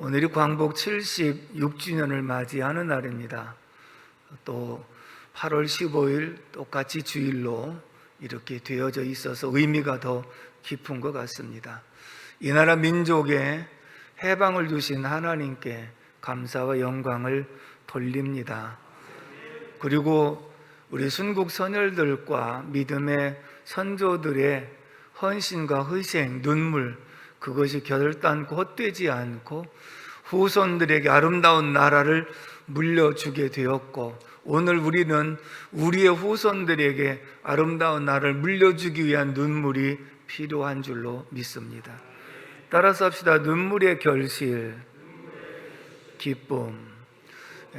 오늘이 광복 76주년을 맞이하는 날입니다. 또 8월 15일 똑같이 주일로 이렇게 되어져 있어서 의미가 더 깊은 것 같습니다. 이 나라 민족에 해방을 주신 하나님께 감사와 영광을 돌립니다. 그리고 우리 순국 선열들과 믿음의 선조들의 헌신과 희생, 눈물, 그것이 결단코 헛되지 않고 후손들에게 아름다운 나라를 물려주게 되었고, 오늘 우리는 우리의 후손들에게 아름다운 나라를 물려주기 위한 눈물이 필요한 줄로 믿습니다. 따라서 합시다. 눈물의 결실, 기쁨.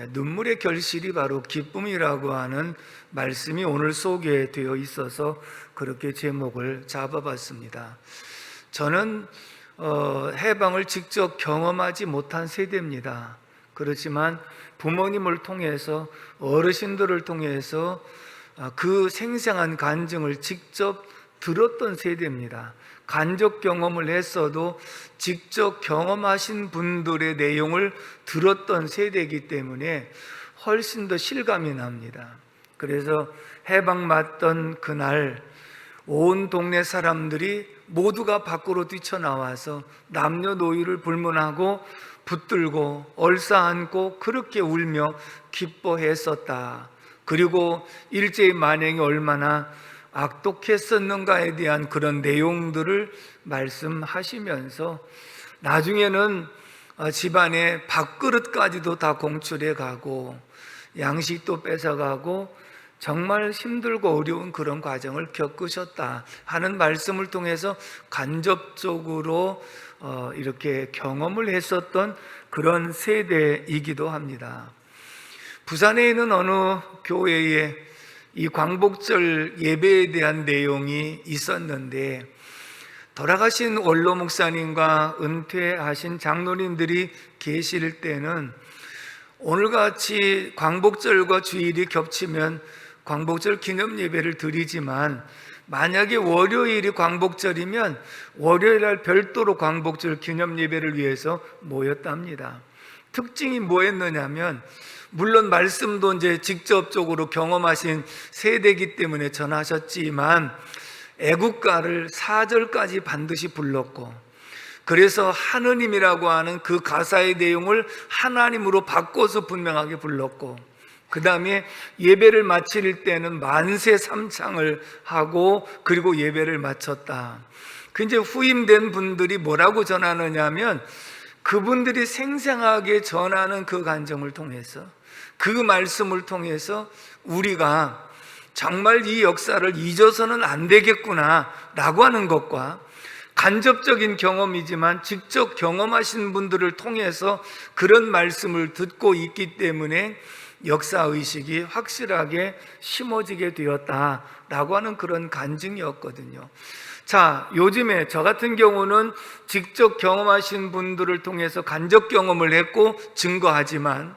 눈물의 결실이 바로 기쁨이라고 하는 말씀이 오늘 소개되어 있어서 그렇게 제목을 잡아봤습니다. 저는 해방을 직접 경험하지 못한 세대입니다. 그렇지만 부모님을 통해서, 어르신들을 통해서 그 생생한 간증을 직접 들었던 세대입니다. 간접 경험을 했어도 직접 경험하신 분들의 내용을 들었던 세대이기 때문에 훨씬 더 실감이 납니다. 그래서 해방 맞던 그날 온 동네 사람들이 모두가 밖으로 뛰쳐나와서 남녀노소를 불문하고 붙들고 얼싸안고 그렇게 울며 기뻐했었다. 그리고 일제의 만행이 얼마나 악독했었는가에 대한 그런 내용들을 말씀하시면서 나중에는 집안에 밥그릇까지도 다 공출해 가고 양식도 뺏어가고 정말 힘들고 어려운 그런 과정을 겪으셨다 하는 말씀을 통해서 간접적으로 이렇게 경험을 했었던 그런 세대이기도 합니다. 부산에 있는 어느 교회에 이 광복절 예배에 대한 내용이 있었는데, 돌아가신 원로 목사님과 은퇴하신 장로님들이 계실 때는 오늘같이 광복절과 주일이 겹치면 광복절 기념 예배를 드리지만, 만약에 월요일이 광복절이면 월요일날 별도로 광복절 기념 예배를 위해서 모였답니다. 특징이 뭐였느냐면, 물론 말씀도 이제 직접적으로 경험하신 세대이기 때문에 전하셨지만 애국가를 4절까지 반드시 불렀고, 그래서 하느님이라고 하는 그 가사의 내용을 하나님으로 바꿔서 분명하게 불렀고, 그 다음에 예배를 마칠 때는 만세 삼창을 하고 그리고 예배를 마쳤다. 그 이제 후임된 분들이 뭐라고 전하느냐 하면, 그분들이 생생하게 전하는 그 간증을 통해서, 그 말씀을 통해서 우리가 정말 이 역사를 잊어서는 안 되겠구나 라고 하는 것과, 간접적인 경험이지만 직접 경험하신 분들을 통해서 그런 말씀을 듣고 있기 때문에 역사의식이 확실하게 심어지게 되었다라고 하는 그런 간증이었거든요. 자, 요즘에 저 같은 경우는 직접 경험하신 분들을 통해서 간접 경험을 했고 증거하지만,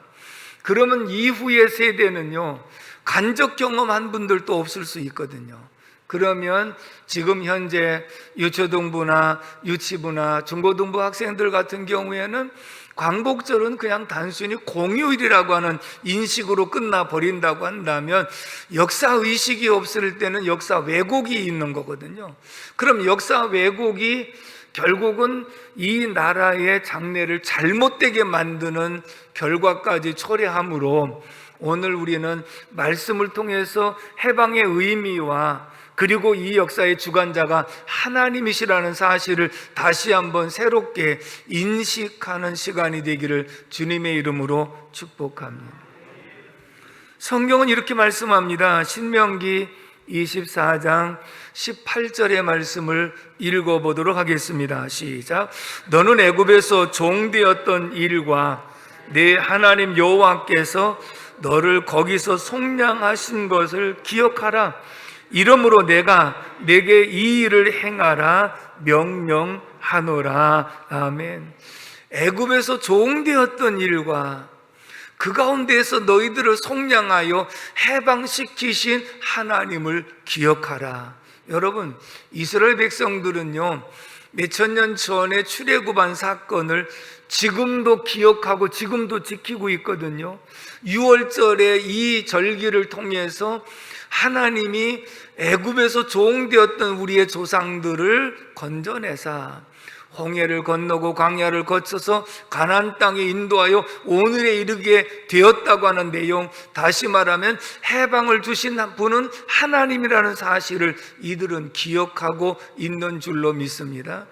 그러면 이후의 세대는요, 간접 경험한 분들도 없을 수 있거든요. 그러면 지금 현재 유초등부나 유치부나 중고등부 학생들 같은 경우에는 광복절은 그냥 단순히 공휴일이라고 하는 인식으로 끝나버린다고 한다면, 역사의식이 없을 때는 역사 왜곡이 있는 거거든요. 그럼 역사 왜곡이 결국은 이 나라의 장래를 잘못되게 만드는 결과까지 초래하므로, 오늘 우리는 말씀을 통해서 해방의 의미와 그리고 이 역사의 주관자가 하나님이시라는 사실을 다시 한번 새롭게 인식하는 시간이 되기를 주님의 이름으로 축복합니다. 성경은 이렇게 말씀합니다. 신명기 24장 18절의 말씀을 읽어보도록 하겠습니다. 시작. 너는 애굽에서 종되었던 일과 내 하나님 여호와께서 너를 거기서 속량하신 것을 기억하라. 이러므로 내가 내게 이 일을 행하라 명령하노라. 아멘. 애굽에서 종되었던 일과 그 가운데에서 너희들을 속량하여 해방시키신 하나님을 기억하라. 여러분, 이스라엘 백성들은요, 몇천 년 전에 출애굽한 사건을 지금도 기억하고 지금도 지키고 있거든요. 6월절에 이 절기를 통해서 하나님이 애굽에서 종되었던 우리의 조상들을 건져내사 홍해를 건너고 광야를 거쳐서 가나안 땅에 인도하여 오늘에 이르게 되었다고 하는 내용, 다시 말하면 해방을 주신 분은 하나님이라는 사실을 이들은 기억하고 있는 줄로 믿습니다.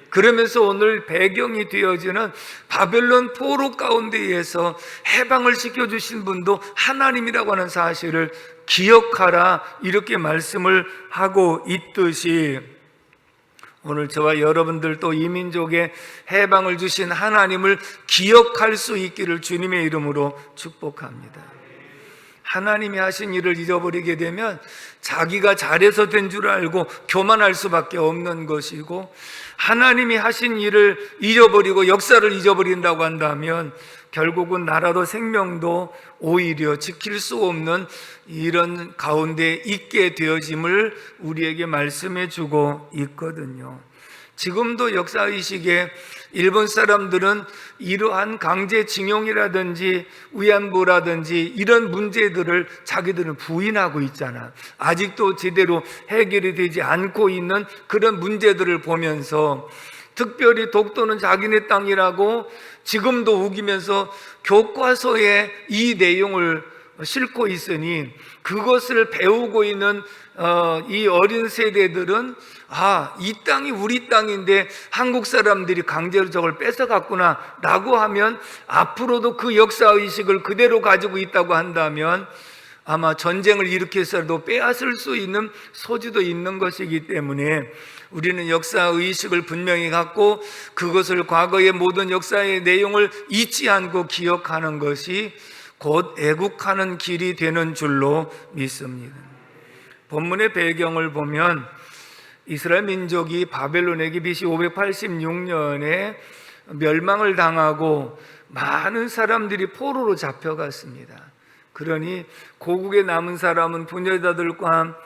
그러면서 오늘 배경이 되어지는 바벨론 포로 가운데에서 해방을 시켜주신 분도 하나님이라고 하는 사실을 기억하라, 이렇게 말씀을 하고 있듯이 오늘 저와 여러분들도 이 민족에 해방을 주신 하나님을 기억할 수 있기를 주님의 이름으로 축복합니다. 하나님이 하신 일을 잊어버리게 되면 자기가 잘해서 된 줄 알고 교만할 수밖에 없는 것이고, 하나님이 하신 일을 잊어버리고 역사를 잊어버린다고 한다면 결국은 나라도 생명도 오히려 지킬 수 없는 이런 가운데 있게 되어짐을 우리에게 말씀해 주고 있거든요. 지금도 역사의식에 일본 사람들은 이러한 강제징용이라든지 위안부라든지 이런 문제들을 자기들은 부인하고 있잖아. 아직도 제대로 해결이 되지 않고 있는 그런 문제들을 보면서, 특별히 독도는 자기네 땅이라고 지금도 우기면서 교과서에 이 내용을 싣고 있으니 그것을 배우고 있는 이 어린 세대들은 이 땅이 우리 땅인데 한국 사람들이 강제로 저걸 뺏어갔구나 라고 하면 앞으로도 그 역사의식을 그대로 가지고 있다고 한다면 아마 전쟁을 일으켜서도 빼앗을 수 있는 소지도 있는 것이기 때문에 우리는 역사의식을 분명히 갖고 그것을 과거의 모든 역사의 내용을 잊지 않고 기억하는 것이 곧 애국하는 길이 되는 줄로 믿습니다. 본문의 배경을 보면 이스라엘 민족이 바벨론에게 BC 586년에 멸망을 당하고 많은 사람들이 포로로 잡혀갔습니다. 그러니 고국에 남은 사람은 부녀자들과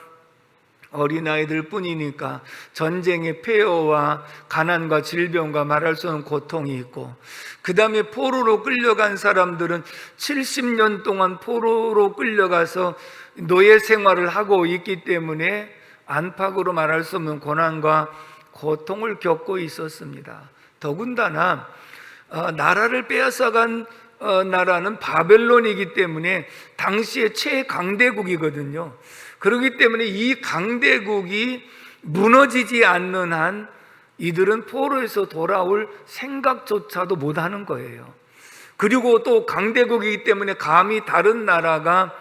어린아이들 뿐이니까 전쟁의 폐허와 가난과 질병과 말할 수 없는 고통이 있고, 그 다음에 포로로 끌려간 사람들은 70년 동안 포로로 끌려가서 노예 생활을 하고 있기 때문에 안팎으로 말할 수 없는 고난과 고통을 겪고 있었습니다. 더군다나 나라를 빼앗아간 나라는 바벨론이기 때문에 당시의 최강대국이거든요. 그렇기 때문에 이 강대국이 무너지지 않는 한 이들은 포로에서 돌아올 생각조차도 못하는 거예요. 그리고 또 강대국이기 때문에 감히 다른 나라가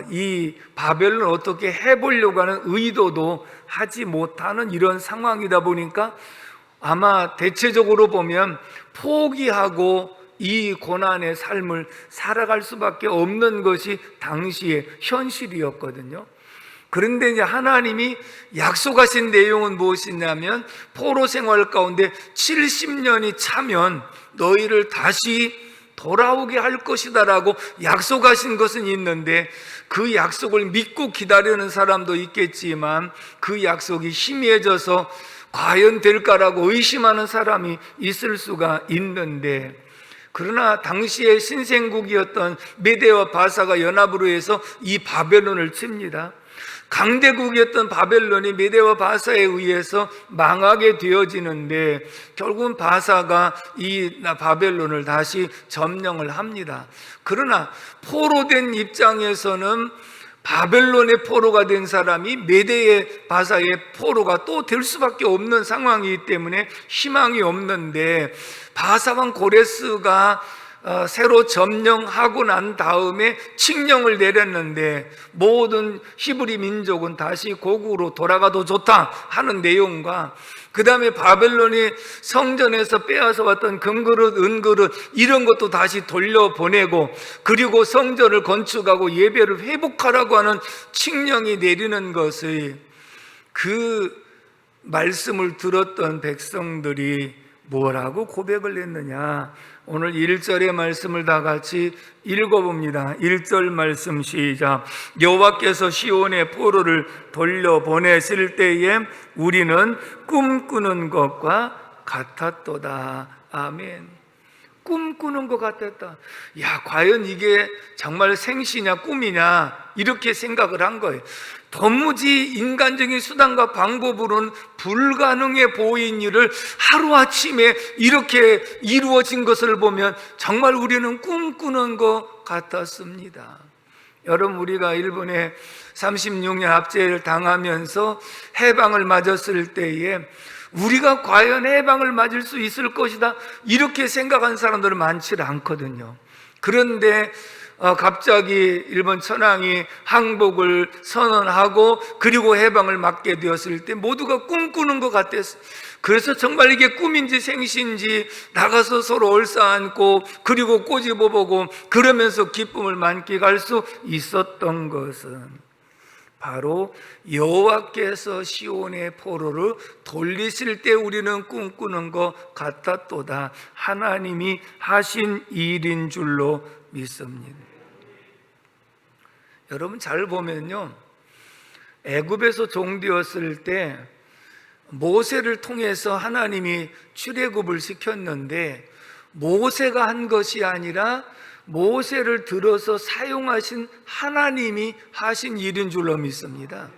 이 바벨론을 어떻게 해보려고 하는 의도도 하지 못하는 이런 상황이다 보니까 아마 대체적으로 보면 포기하고 이 고난의 삶을 살아갈 수밖에 없는 것이 당시의 현실이었거든요. 그런데 이제 하나님이 약속하신 내용은 무엇이냐면 포로 생활 가운데 70년이 차면 너희를 다시 돌아오게 할 것이다라고 약속하신 것은 있는데, 그 약속을 믿고 기다리는 사람도 있겠지만 그 약속이 희미해져서 과연 될까라고 의심하는 사람이 있을 수가 있는데, 그러나 당시의 신생국이었던 메대와 바사가 연합으로 해서 이 바벨론을 칩니다. 강대국이었던 바벨론이 메대와 바사에 의해서 망하게 되어지는데 결국은 바사가 이 바벨론을 다시 점령을 합니다. 그러나 포로된 입장에서는 바벨론의 포로가 된 사람이 메대의 바사의 포로가 또 될 수밖에 없는 상황이기 때문에 희망이 없는데, 바사왕 고레스가 새로 점령하고 난 다음에 칙령을 내렸는데 모든 히브리 민족은 다시 고국으로 돌아가도 좋다 하는 내용과, 그 다음에 바벨론이 성전에서 빼앗아 왔던 금그릇, 은그릇 이런 것도 다시 돌려보내고, 그리고 성전을 건축하고 예배를 회복하라고 하는 칙령이 내리는 것의 그 말씀을 들었던 백성들이 뭐라고 고백을 했느냐? 오늘 1절의 말씀을 다 같이 읽어봅니다. 1절 말씀 시작. 여호와께서 시온의 포로를 돌려보내실 때에 우리는 꿈꾸는 것과 같았도다. 아멘. 꿈꾸는 것 같았다. 야, 과연 이게 정말 생시냐 꿈이냐 이렇게 생각을 한 거예요. 도무지 인간적인 수단과 방법으로는 불가능해 보인 일을 하루아침에 이렇게 이루어진 것을 보면 정말 우리는 꿈꾸는 것 같았습니다. 여러분, 우리가 일본에 36년 압제를 당하면서 해방을 맞았을 때에 우리가 과연 해방을 맞을 수 있을 것이다 이렇게 생각한 사람들은 많지 않거든요. 그런데 갑자기 일본 천황이 항복을 선언하고 그리고 해방을 맞게 되었을 때 모두가 꿈꾸는 것 같았어요. 그래서 정말 이게 꿈인지 생시인지 나가서 서로 얼싸안고 그리고 꼬집어보고 그러면서 기쁨을 만끽할 수 있었던 것은 바로 여호와께서 시온의 포로를 돌리실 때 우리는 꿈꾸는 것 같았도다. 하나님이 하신 일인 줄로 믿습니다. 여러분, 잘 보면요, 애굽에서 종되었을 때 모세를 통해서 하나님이 출애굽을 시켰는데 모세가 한 것이 아니라 모세를 들어서 사용하신 하나님이 하신 일인 줄로 믿습니다.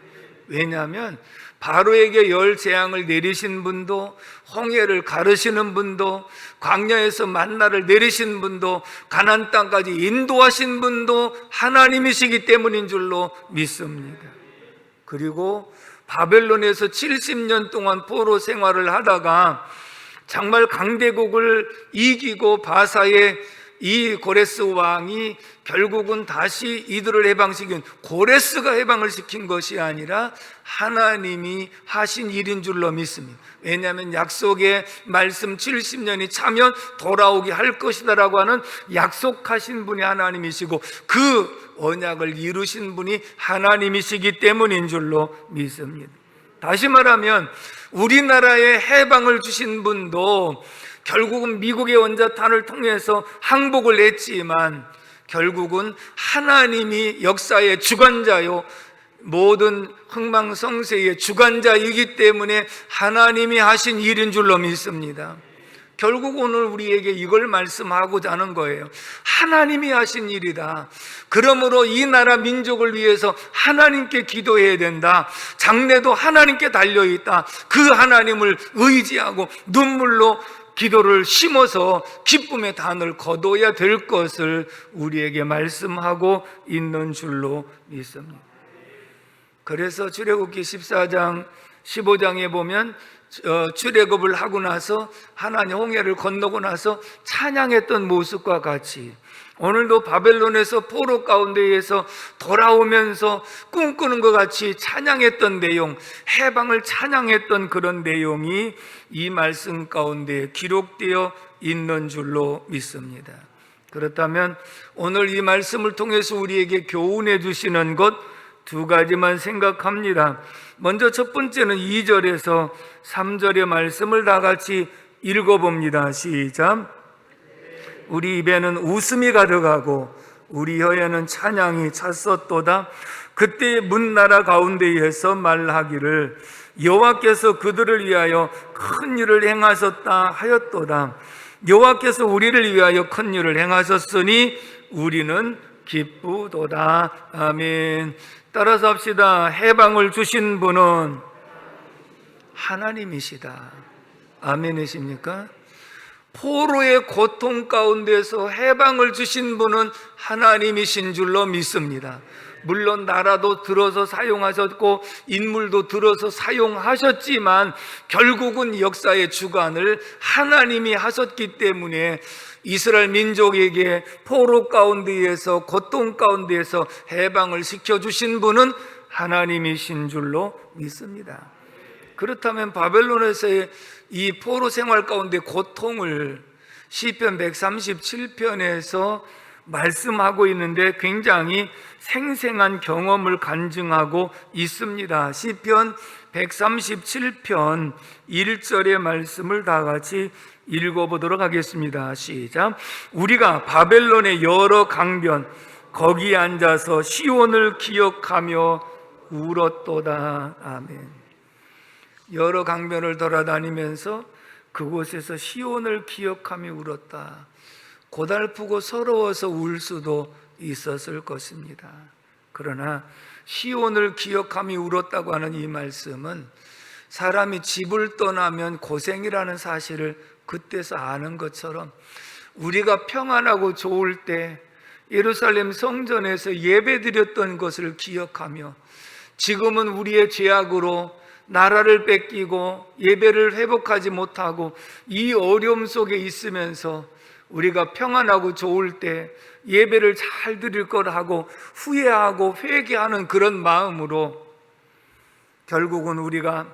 왜냐하면 바로에게 열 재앙을 내리신 분도, 홍해를 가르시는 분도, 광야에서 만나를 내리신 분도, 가나안 땅까지 인도하신 분도 하나님이시기 때문인 줄로 믿습니다. 그리고 바벨론에서 70년 동안 포로 생활을 하다가 정말 강대국을 이기고 바사의 이 고레스 왕이 결국은 다시 이들을 해방시킨, 고레스가 해방을 시킨 것이 아니라 하나님이 하신 일인 줄로 믿습니다. 왜냐하면 약속의 말씀 70년이 차면 돌아오게 할 것이다 라고 하는 약속하신 분이 하나님이시고 그 언약을 이루신 분이 하나님이시기 때문인 줄로 믿습니다. 다시 말하면 우리나라에 해방을 주신 분도 결국은 미국의 원자탄을 통해서 항복을 했지만 결국은 하나님이 역사의 주관자요, 모든 흥망성쇠의 주관자이기 때문에 하나님이 하신 일인 줄로 믿습니다. 결국 오늘 우리에게 이걸 말씀하고자 하는 거예요. 하나님이 하신 일이다. 그러므로 이 나라 민족을 위해서 하나님께 기도해야 된다. 장래도 하나님께 달려있다. 그 하나님을 의지하고 눈물로 기도를 심어서 기쁨의 단을 거둬야 될 것을 우리에게 말씀하고 있는 줄로 믿습니다. 그래서 출애굽기 14장 15장에 보면 출애굽을 하고 나서 하나님 홍해를 건너고 나서 찬양했던 모습과 같이 오늘도 바벨론에서 포로 가운데에서 돌아오면서 꿈꾸는 것 같이 찬양했던 내용, 해방을 찬양했던 그런 내용이 이 말씀 가운데 기록되어 있는 줄로 믿습니다. 그렇다면 오늘 이 말씀을 통해서 우리에게 교훈해 주시는 것 두 가지만 생각합니다. 먼저 첫 번째는 2절에서 3절의 말씀을 다 같이 읽어봅니다. 시작. 우리 입에는 웃음이 가득하고 우리 혀에는 찬양이 찼었도다. 그때 문나라 가운데에서 말하기를 여호와께서 그들을 위하여 큰 일을 행하셨다 하였도다. 여호와께서 우리를 위하여 큰 일을 행하셨으니 우리는 기쁘도다. 아멘. 따라서 합시다. 해방을 주신 분은 하나님이시다. 아멘이십니까? 포로의 고통 가운데서 해방을 주신 분은 하나님이신 줄로 믿습니다. 물론 나라도 들어서 사용하셨고 인물도 들어서 사용하셨지만 결국은 역사의 주관을 하나님이 하셨기 때문에 이스라엘 민족에게 포로 가운데에서 고통 가운데에서 해방을 시켜주신 분은 하나님이신 줄로 믿습니다. 그렇다면 바벨론에서의 이 포로 생활 가운데 고통을 시편 137편에서 말씀하고 있는데 굉장히 생생한 경험을 간증하고 있습니다. 시편 137편 1절의 말씀을 다 같이 읽어보도록 하겠습니다. 시작. 우리가 바벨론의 여러 강변 거기 앉아서 시온을 기억하며 울었도다. 아멘. 여러 강변을 돌아다니면서 그곳에서 시온을 기억하며 울었다. 고달프고 서러워서 울 수도 있었을 것입니다. 그러나 시온을 기억하며 울었다고 하는 이 말씀은 사람이 집을 떠나면 고생이라는 사실을 그때서 아는 것처럼 우리가 평안하고 좋을 때 예루살렘 성전에서 예배드렸던 것을 기억하며 지금은 우리의 죄악으로 나라를 뺏기고 예배를 회복하지 못하고 이 어려움 속에 있으면서 우리가 평안하고 좋을 때 예배를 잘 드릴 거라고 후회하고 회개하는 그런 마음으로 결국은 우리가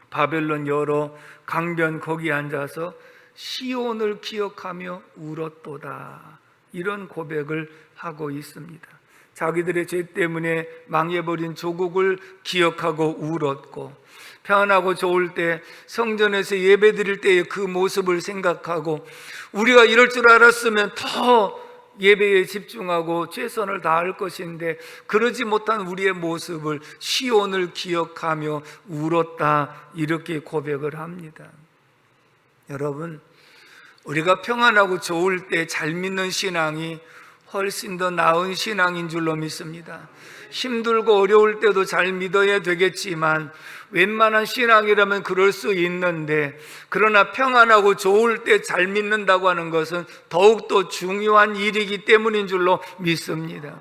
바벨론 여러 강변 거기 앉아서 시온을 기억하며 울었도다. 이런 고백을 하고 있습니다. 자기들의 죄 때문에 망해버린 조국을 기억하고 울었고, 평안하고 좋을 때 성전에서 예배드릴 때의 그 모습을 생각하고 우리가 이럴 줄 알았으면 더 예배에 집중하고 최선을 다할 것인데 그러지 못한 우리의 모습을 시온을 기억하며 울었다. 이렇게 고백을 합니다. 여러분, 우리가 평안하고 좋을 때 잘 믿는 신앙이 훨씬 더 나은 신앙인 줄로 믿습니다. 힘들고 어려울 때도 잘 믿어야 되겠지만 웬만한 신앙이라면 그럴 수 있는데, 그러나 평안하고 좋을 때 잘 믿는다고 하는 것은 더욱더 중요한 일이기 때문인 줄로 믿습니다.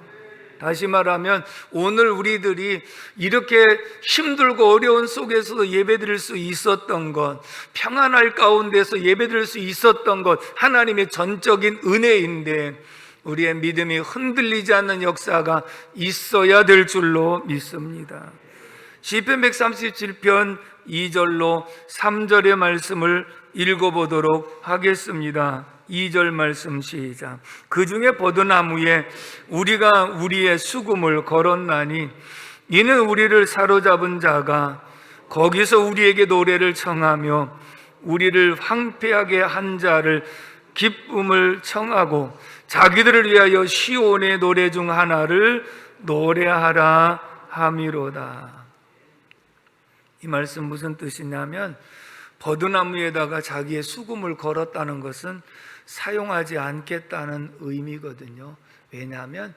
다시 말하면 오늘 우리들이 이렇게 힘들고 어려운 속에서도 예배드릴 수 있었던 것, 평안할 가운데서 예배드릴 수 있었던 것, 하나님의 전적인 은혜인데 우리의 믿음이 흔들리지 않는 역사가 있어야 될 줄로 믿습니다. 시편 137편 2절로 3절의 말씀을 읽어보도록 하겠습니다. 2절 말씀 시작. 그 중에 버드나무에 우리가 우리의 수금을 걸었나니 이는 우리를 사로잡은 자가 거기서 우리에게 노래를 청하며 우리를 황폐하게 한 자를 기쁨을 청하고 자기들을 위하여 시온의 노래 중 하나를 노래하라 함이로다. 이 말씀 무슨 뜻이냐면 버드나무에다가 자기의 수금을 걸었다는 것은 사용하지 않겠다는 의미거든요. 왜냐하면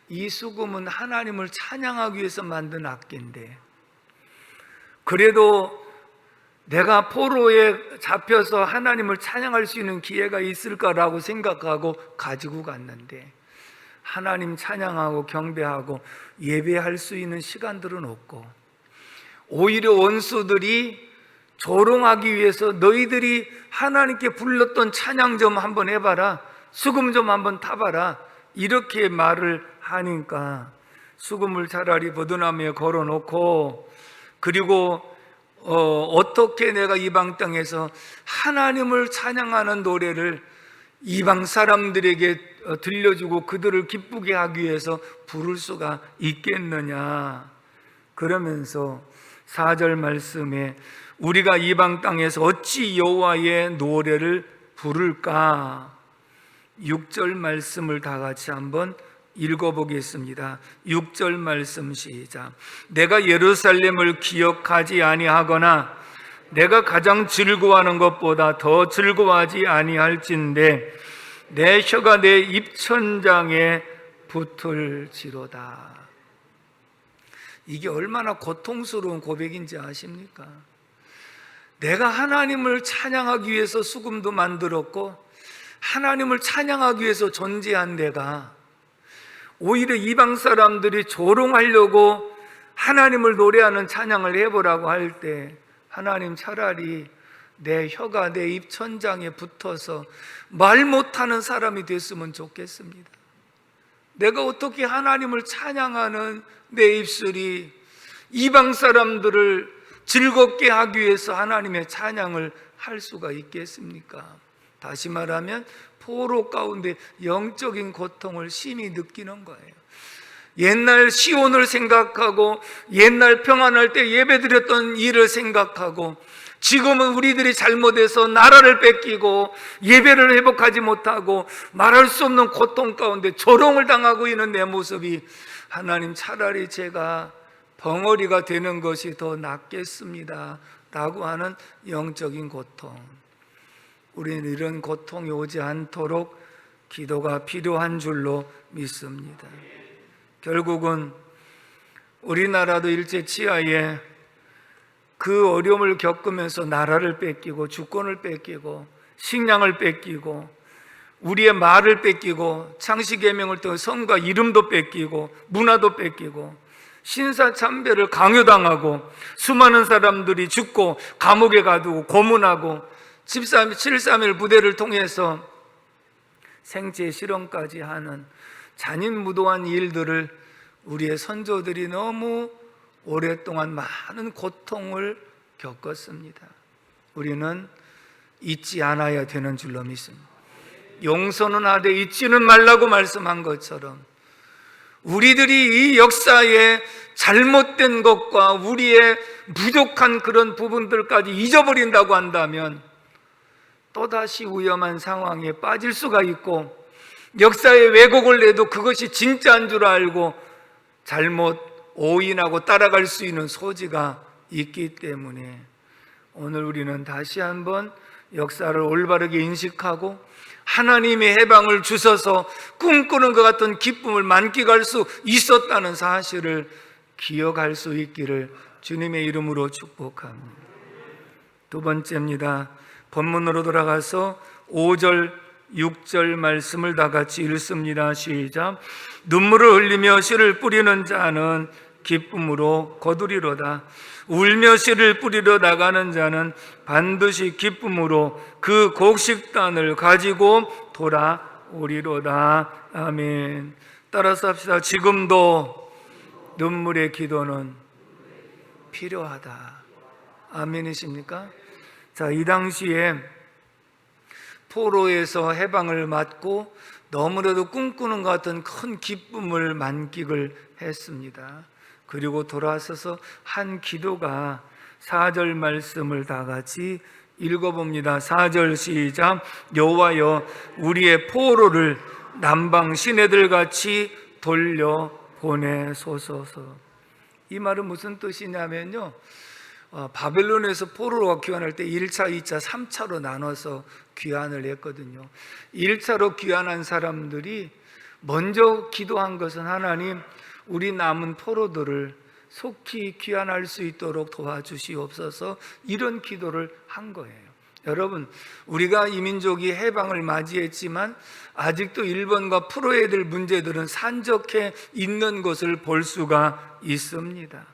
이 수금은 하나님을 찬양하기 위해서 만든 악기인데, 그래도 내가 포로에 잡혀서 하나님을 찬양할 수 있는 기회가 있을까라고 생각하고 가지고 갔는데 하나님 찬양하고 경배하고 예배할 수 있는 시간들은 없고, 오히려 원수들이 조롱하기 위해서 너희들이 하나님께 불렀던 찬양 좀 한번 해봐라, 수금 좀 한번 타봐라, 이렇게 말을 하니까 수금을 차라리 버드나무에 걸어놓고, 그리고 어떻게 내가 이방 땅에서 하나님을 찬양하는 노래를 이방 사람들에게 들려주고 그들을 기쁘게 하기 위해서 부를 수가 있겠느냐. 그러면서 4절 말씀에 우리가 이방 땅에서 어찌 여호와의 노래를 부를까? 6절 말씀을 다 같이 한번 읽어보겠습니다. 6절 말씀 시작. 내가 예루살렘을 기억하지 아니하거나 내가 가장 즐거워하는 것보다 더 즐거워하지 아니할진대 내 혀가 내 입천장에 붙을지로다. 이게 얼마나 고통스러운 고백인지 아십니까? 내가 하나님을 찬양하기 위해서 수금도 만들었고 하나님을 찬양하기 위해서 존재한 내가 오히려 이방 사람들이 조롱하려고 하나님을 노래하는 찬양을 해보라고 할 때 하나님 차라리 내 혀가 내 입천장에 붙어서 말 못하는 사람이 됐으면 좋겠습니다. 내가 어떻게 하나님을 찬양하는 내 입술이 이방 사람들을 즐겁게 하기 위해서 하나님의 찬양을 할 수가 있겠습니까? 다시 말하면 포로 가운데 영적인 고통을 심히 느끼는 거예요. 옛날 시온을 생각하고 옛날 평안할 때 예배드렸던 일을 생각하고 지금은 우리들이 잘못해서 나라를 뺏기고 예배를 회복하지 못하고 말할 수 없는 고통 가운데 조롱을 당하고 있는 내 모습이 하나님 차라리 제가 벙어리가 되는 것이 더 낫겠습니다 라고 하는 영적인 고통. 우리는 이런 고통이 오지 않도록 기도가 필요한 줄로 믿습니다. 결국은 우리나라도 일제치하에 그 어려움을 겪으면서 나라를 뺏기고 주권을 뺏기고 식량을 뺏기고 우리의 말을 뺏기고 창씨개명을 통해 성과 이름도 뺏기고 문화도 뺏기고 신사참배를 강요당하고 수많은 사람들이 죽고 감옥에 가두고 고문하고 7.3일 부대를 통해서 생체 실험까지 하는 잔인무도한 일들을 우리의 선조들이 너무 오랫동안 많은 고통을 겪었습니다. 우리는 잊지 않아야 되는 줄로 믿습니다. 용서는 하되 잊지는 말라고 말씀한 것처럼 우리들이 이 역사에 잘못된 것과 우리의 부족한 그런 부분들까지 잊어버린다고 한다면 또다시 위험한 상황에 빠질 수가 있고 역사의 왜곡을 내도 그것이 진짜인 줄 알고 잘못 오인하고 따라갈 수 있는 소지가 있기 때문에 오늘 우리는 다시 한번 역사를 올바르게 인식하고 하나님의 해방을 주셔서 꿈꾸는 것 같은 기쁨을 만끽할 수 있었다는 사실을 기억할 수 있기를 주님의 이름으로 축복합니다. 두 번째입니다. 본문으로 돌아가서 5절, 6절 말씀을 다 같이 읽습니다. 시작. 눈물을 흘리며 씨를 뿌리는 자는 기쁨으로 거두리로다. 울며 씨를 뿌리러 나가는 자는 반드시 기쁨으로 그 곡식단을 가지고 돌아오리로다. 아멘. 따라서 합시다. 지금도 눈물의 기도는 필요하다. 아멘이십니까? 자, 이 당시에 포로에서 해방을 맞고 너무나도 꿈꾸는 것 같은 큰 기쁨을 만끽을 했습니다. 그리고 돌아서서 한 기도가 4절 말씀을 다 같이 읽어봅니다. 4절 시작. 여호와여 우리의 포로를 남방 시내들 같이 돌려 보내소서. 이 말은 무슨 뜻이냐면요, 바벨론에서 포로가 귀환할 때 1차, 2차, 3차로 나눠서 귀환을 했거든요. 1차로 귀환한 사람들이 먼저 기도한 것은 하나님, 우리 남은 포로들을 속히 귀환할 수 있도록 도와주시옵소서, 이런 기도를 한 거예요. 여러분, 우리가 이 민족이 해방을 맞이했지만 아직도 일본과 풀어야 될 문제들은 산적해 있는 것을 볼 수가 있습니다.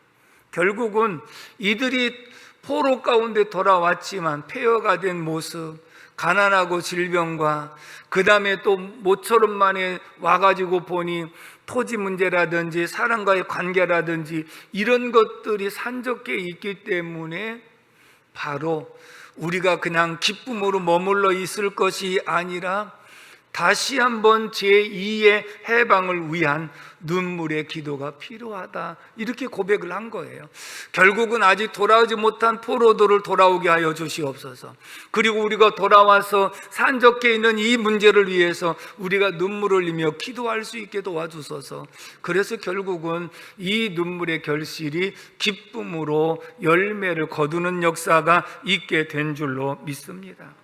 결국은 이들이 포로 가운데 돌아왔지만 폐허가 된 모습, 가난하고 질병과 그 다음에 또 모처럼 만에 와가지고 보니 토지 문제라든지 사람과의 관계라든지 이런 것들이 산적해 있기 때문에 바로 우리가 그냥 기쁨으로 머물러 있을 것이 아니라 다시 한번 제2의 해방을 위한 눈물의 기도가 필요하다, 이렇게 고백을 한 거예요. 결국은 아직 돌아오지 못한 포로들을 돌아오게 하여 주시옵소서. 그리고 우리가 돌아와서 산적해 있는 이 문제를 위해서 우리가 눈물을 흘리며 기도할 수 있게 도와주소서. 그래서 결국은 이 눈물의 결실이 기쁨으로 열매를 거두는 역사가 있게 된 줄로 믿습니다.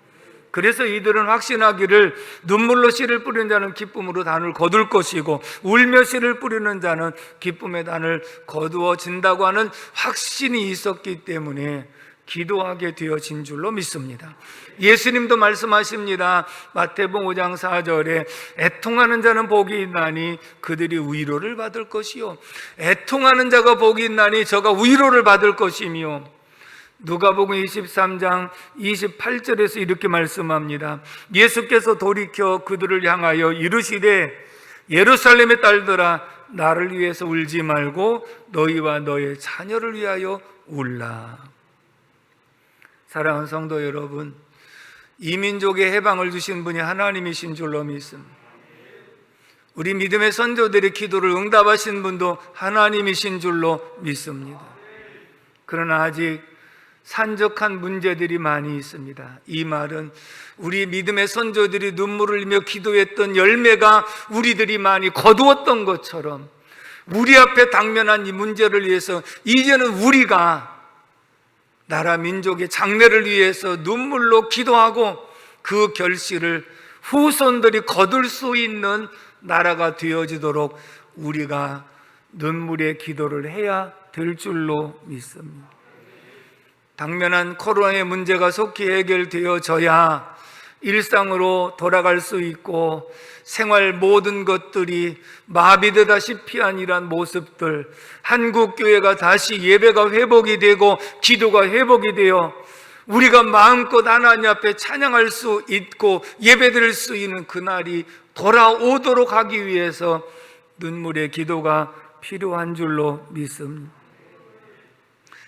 그래서 이들은 확신하기를 눈물로 씨를 뿌리는 자는 기쁨으로 단을 거둘 것이고 울며 씨를 뿌리는 자는 기쁨의 단을 거두어진다고 하는 확신이 있었기 때문에 기도하게 되어진 줄로 믿습니다. 예수님도 말씀하십니다. 마태복음 5장 4절에 애통하는 자는 복이 있나니 그들이 위로를 받을 것이요, 애통하는 자가 복이 있나니 저가 위로를 받을 것이며, 누가복음 23장 28절에서 이렇게 말씀합니다. 예수께서 돌이켜 그들을 향하여 이르시되 예루살렘의 딸들아 나를 위해서 울지 말고 너희와 너의 자녀를 위하여 울라. 사랑하는 성도 여러분, 이 민족의 해방을 주신 분이 하나님이신 줄로 믿습니다. 우리 믿음의 선조들의 기도를 응답하신 분도 하나님이신 줄로 믿습니다. 그러나 아직 산적한 문제들이 많이 있습니다. 이 말은 우리 믿음의 선조들이 눈물을 흘리며 기도했던 열매가 우리들이 많이 거두었던 것처럼 우리 앞에 당면한 이 문제를 위해서 이제는 우리가 나라 민족의 장래를 위해서 눈물로 기도하고 그 결실을 후손들이 거둘 수 있는 나라가 되어지도록 우리가 눈물의 기도를 해야 될 줄로 믿습니다. 당면한 코로나의 문제가 속히 해결되어져야 일상으로 돌아갈 수 있고 생활 모든 것들이 마비되다시피 한 이러한 모습들, 한국교회가 다시 예배가 회복이 되고 기도가 회복이 되어 우리가 마음껏 하나님 앞에 찬양할 수 있고 예배드릴 수 있는 그날이 돌아오도록 하기 위해서 눈물의 기도가 필요한 줄로 믿습니다.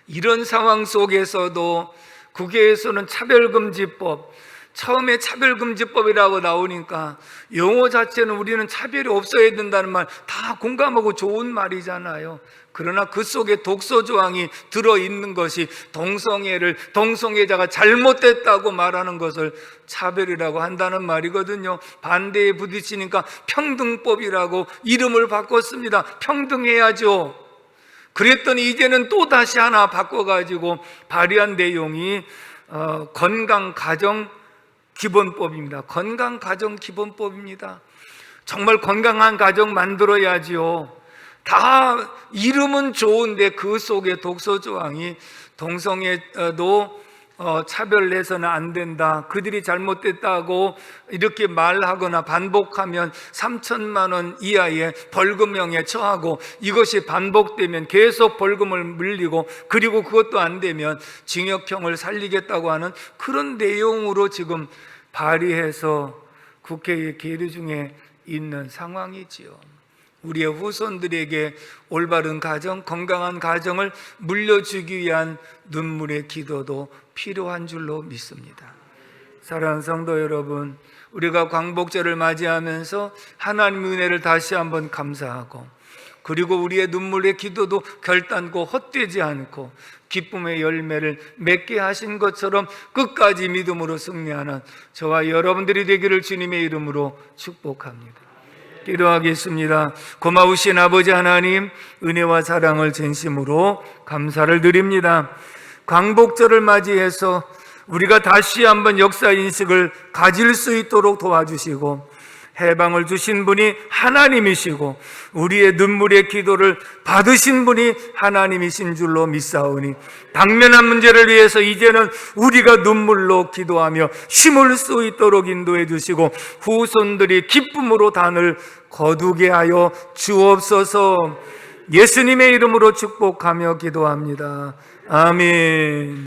이런 상황 속에서도 국회에서는 차별금지법, 처음에 차별금지법이라고 나오니까 용어 자체는 우리는 차별이 없어야 된다는 말 다 공감하고 좋은 말이잖아요. 그러나 그 속에 독소 조항이 들어있는 것이 동성애자가 잘못됐다고 말하는 것을 차별이라고 한다는 말이거든요. 반대에 부딪히니까 평등법이라고 이름을 바꿨습니다. 평등해야죠. 그랬더니 이제는 또 다시 하나 바꿔가지고 발의한 내용이 건강가정기본법입니다. 건강가정기본법입니다. 정말 건강한 가정 만들어야지요. 다 이름은 좋은데 그 속에 독소조항이 동성애도 차별해서는 안 된다, 그들이 잘못됐다고 이렇게 말하거나 반복하면 3천만 원 이하의 벌금형에 처하고 이것이 반복되면 계속 벌금을 물리고 그리고 그것도 안 되면 징역형을 살리겠다고 하는 그런 내용으로 지금 발의해서 국회의 계류 중에 있는 상황이지요. 우리의 후손들에게 올바른 가정, 건강한 가정을 물려주기 위한 눈물의 기도도 필요한 줄로 믿습니다. 사랑하는 성도 여러분, 우리가 광복절을 맞이하면서 하나님의 은혜를 다시 한번 감사하고 그리고 우리의 눈물의 기도도 결단코 헛되지 않고 기쁨의 열매를 맺게 하신 것처럼 끝까지 믿음으로 승리하는 저와 여러분들이 되기를 주님의 이름으로 축복합니다. 기도하겠습니다. 고마우신 아버지 하나님, 은혜와 사랑을 진심으로 감사를 드립니다. 광복절을 맞이해서 우리가 다시 한번 역사인식을 가질 수 있도록 도와주시고 해방을 주신 분이 하나님이시고 우리의 눈물의 기도를 받으신 분이 하나님이신 줄로 믿사오니 당면한 문제를 위해서 이제는 우리가 눈물로 기도하며 심을 수 있도록 인도해 주시고 후손들이 기쁨으로 단을 거두게 하여 주옵소서. 예수님의 이름으로 축복하며 기도합니다. 아멘.